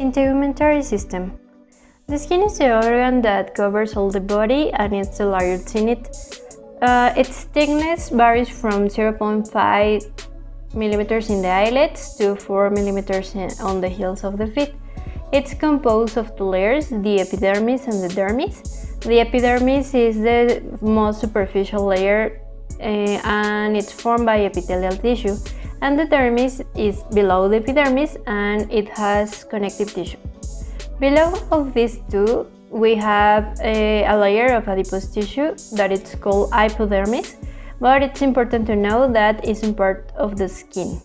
Integumentary System. The skin is the organ that covers all the body and it's the largest in it. Its thickness varies from 0.5 mm in the eyelids to 4 mm on the heels of the feet. It's composed of two layers, the epidermis and the dermis. The epidermis is the most superficial layer and it's formed by epithelial tissue, and the dermis is below the epidermis and it has connective tissue. Below of these two we have a layer of adipose tissue that it's called hypodermis, but it's important to know that isn't part of the skin.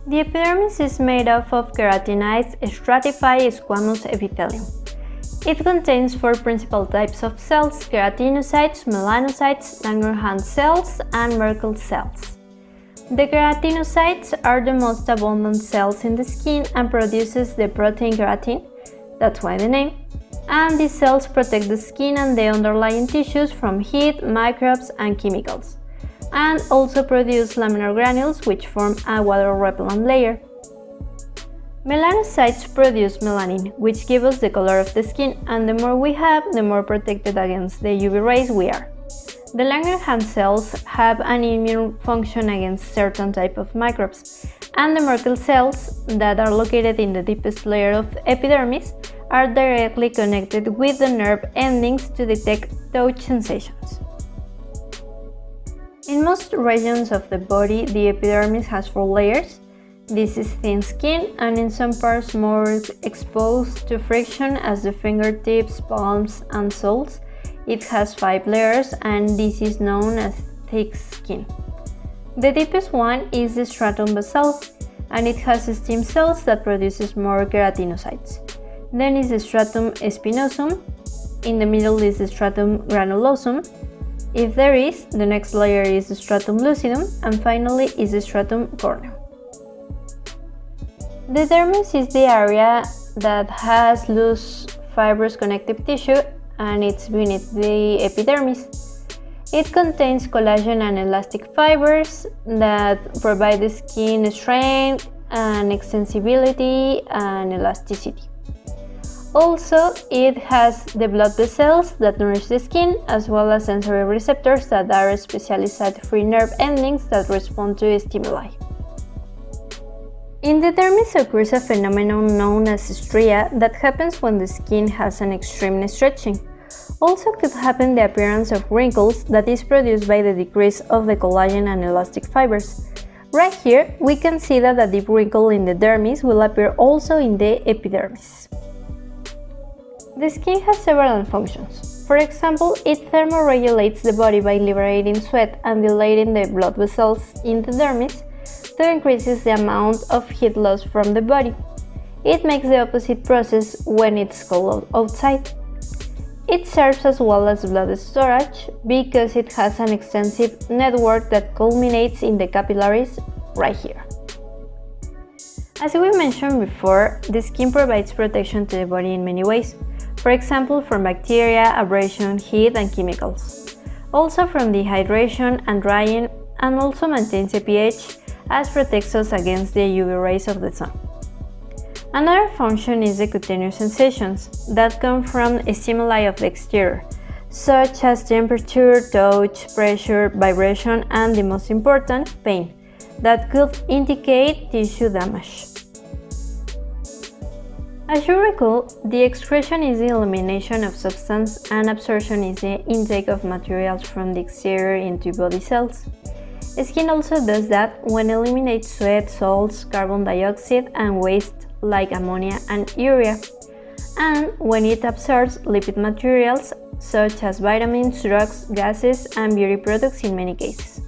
The epidermis is made up of keratinized stratified squamous epithelium. It contains four principal types of cells: keratinocytes, melanocytes, Langerhans cells, and Merkel cells. The keratinocytes are the most abundant cells in the skin and produces the protein keratin, that's why the name, and these cells protect the skin and the underlying tissues from heat, microbes, and chemicals, and also produce laminar granules which form a water-repellent layer. Melanocytes produce melanin, which gives us the color of the skin, and the more we have, the more protected against the UV rays we are. The Langerhans cells have an immune function against certain type of microbes, and the Merkel cells, that are located in the deepest layer of epidermis, are directly connected with the nerve endings to detect touch sensations. In most regions of the body, the epidermis has four layers. This is thin skin, and in some parts more exposed to friction, as the fingertips, palms, and soles. It has 5 layers, and this is known as thick skin. The deepest one is the stratum basal, and it has stem cells that produces more keratinocytes. Then is the stratum spinosum. In the middle is the stratum granulosum. If there is, the next layer is the stratum lucidum, and finally is the stratum corneum. The dermis is the area that has loose fibrous connective tissue, and it's beneath the epidermis. It contains collagen and elastic fibers that provide the skin strength and extensibility and elasticity. Also, it has the blood vessels that nourish the skin, as well as sensory receptors that are specialized-free nerve endings that respond to stimuli. In the dermis occurs a phenomenon known as stria that happens when the skin has an extreme stretching. Also could happen the appearance of wrinkles that is produced by the decrease of the collagen and elastic fibers. Right here, we can see that a deep wrinkle in the dermis will appear also in the epidermis. The skin has several functions. For example, it thermoregulates the body by liberating sweat and dilating the blood vessels in the dermis to increase the amount of heat loss from the body. It makes the opposite process when it's cold outside. It serves as well as blood storage because it has an extensive network that culminates in the capillaries right here. As we mentioned before, the skin provides protection to the body in many ways. For example, from bacteria, abrasion, heat, and chemicals. Also from dehydration and drying, and also maintains a pH as protects us against the UV rays of the sun. Another function is the cutaneous sensations that come from stimuli of the exterior, such as temperature, touch, pressure, vibration, and the most important, pain, that could indicate tissue damage. As you recall, the excretion is the elimination of substance and absorption is the intake of materials from the exterior into body cells. Skin also does that when it eliminates sweat, salts, carbon dioxide, and waste like ammonia and urea, and when it absorbs lipid materials such as vitamins, drugs, gases, and beauty products in many cases.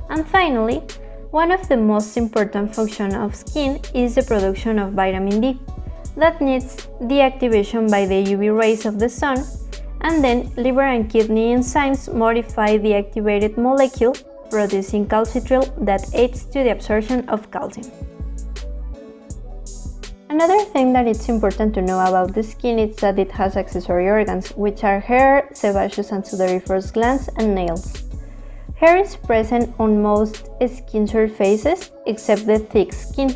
And finally, one of the most important functions of skin is the production of vitamin D that needs the activation by the UV rays of the sun, and then liver and kidney enzymes modify the activated molecule, producing calcitriol that aids to the absorption of calcium. Another thing that it's important to know about the skin is that it has accessory organs, which are hair, sebaceous and sudoriferous glands, and nails. Hair is present on most skin surfaces except the thick skin.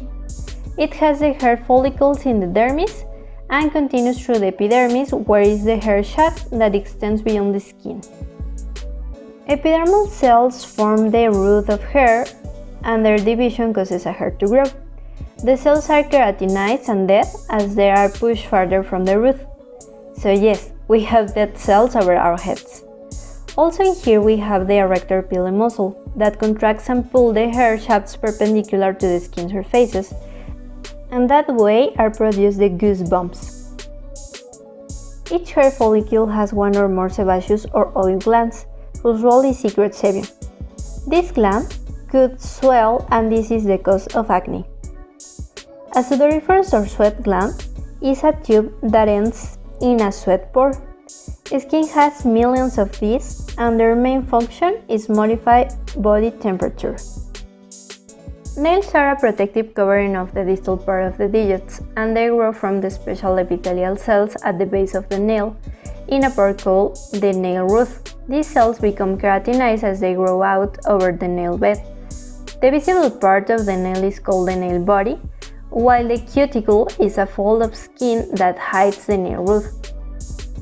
It has the hair follicles in the dermis and continues through the epidermis, where is the hair shaft that extends beyond the skin. Epidermal cells form the root of hair, and their division causes a hair to grow. The cells are keratinized and dead as they are pushed farther from the root. So yes, we have dead cells over our heads. Also in here we have the erector pili muscle that contracts and pulls the hair shafts perpendicular to the skin surfaces, and that way are produced the goosebumps. Each hair follicle has one or more sebaceous or oil glands, whose role is secret sebum. This gland could swell, and this is the cause of acne. A sudoriferous or sweat gland is a tube that ends in a sweat pore. Skin has millions of these, and their main function is modify body temperature. Nails are a protective covering of the distal part of the digits, and they grow from the special epithelial cells at the base of the nail, in a part called the nail root. These cells become keratinized as they grow out over the nail bed. The visible part of the nail is called the nail body, while the cuticle is a fold of skin that hides the nail root.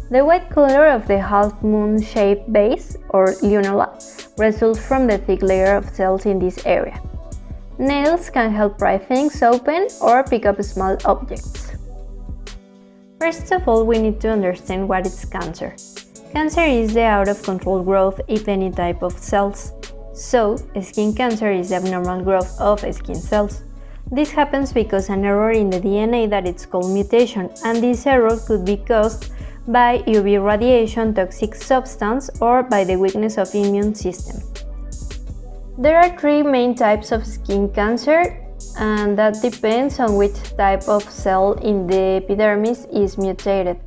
The white color of the half-moon-shaped base, or lunula, results from the thick layer of cells in this area. Nails can help pry things open or pick up small objects. First of all, we need to understand what is cancer. Cancer is the out-of-control growth of any type of cells. So, skin cancer is the abnormal growth of skin cells. This happens because an error in the DNA that is called mutation, and this error could be caused by UV radiation, toxic substance, or by the weakness of the immune system. There are three main types of skin cancer, and that depends on which type of cell in the epidermis is mutated.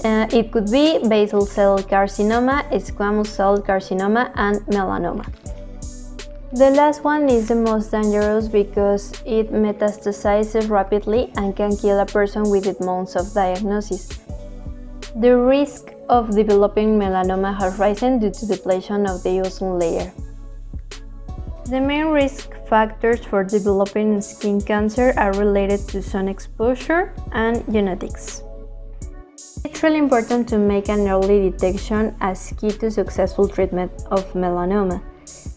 It could be basal cell carcinoma, squamous cell carcinoma, and melanoma. The last one is the most dangerous because it metastasizes rapidly and can kill a person within months of diagnosis. The risk of developing melanoma has risen due to depletion of the ozone layer. The main risk factors for developing skin cancer are related to sun exposure and genetics. It's really important to make an early detection as key to successful treatment of melanoma.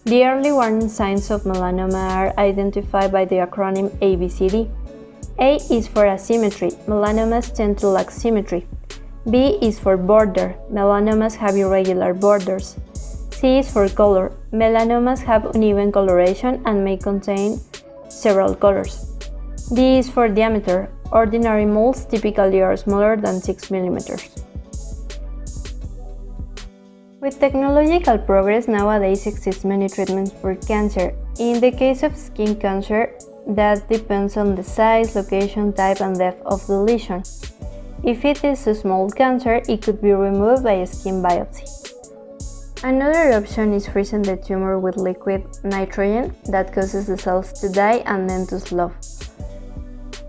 The early warning signs of melanoma are identified by the acronym ABCD. A is for asymmetry. Melanomas tend to lack symmetry. B is for border. Melanomas have irregular borders. C is for color. Melanomas have uneven coloration and may contain several colors. D is for diameter. Ordinary moles typically are smaller than 6 mm. With technological progress, nowadays exist many treatments for cancer. In the case of skin cancer, that depends on the size, location, type, and depth of the lesion. If it is a small cancer, it could be removed by a skin biopsy. Another option is freezing the tumor with liquid nitrogen that causes the cells to die and then to slough.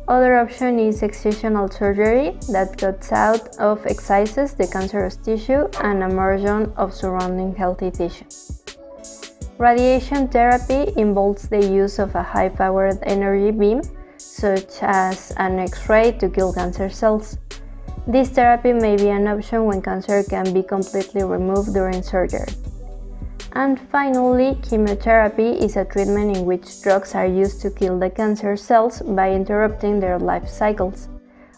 Other option is excisional surgery that cuts out or excises the cancerous tissue and immersion of surrounding healthy tissue. Radiation therapy involves the use of a high-powered energy beam, such as an X-ray, to kill cancer cells. This therapy may be an option when cancer can be completely removed during surgery. And finally, chemotherapy is a treatment in which drugs are used to kill the cancer cells by interrupting their life cycles.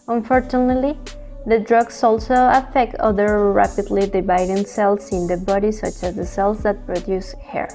Unfortunately, the drugs also affect other rapidly dividing cells in the body, such as the cells that produce hair.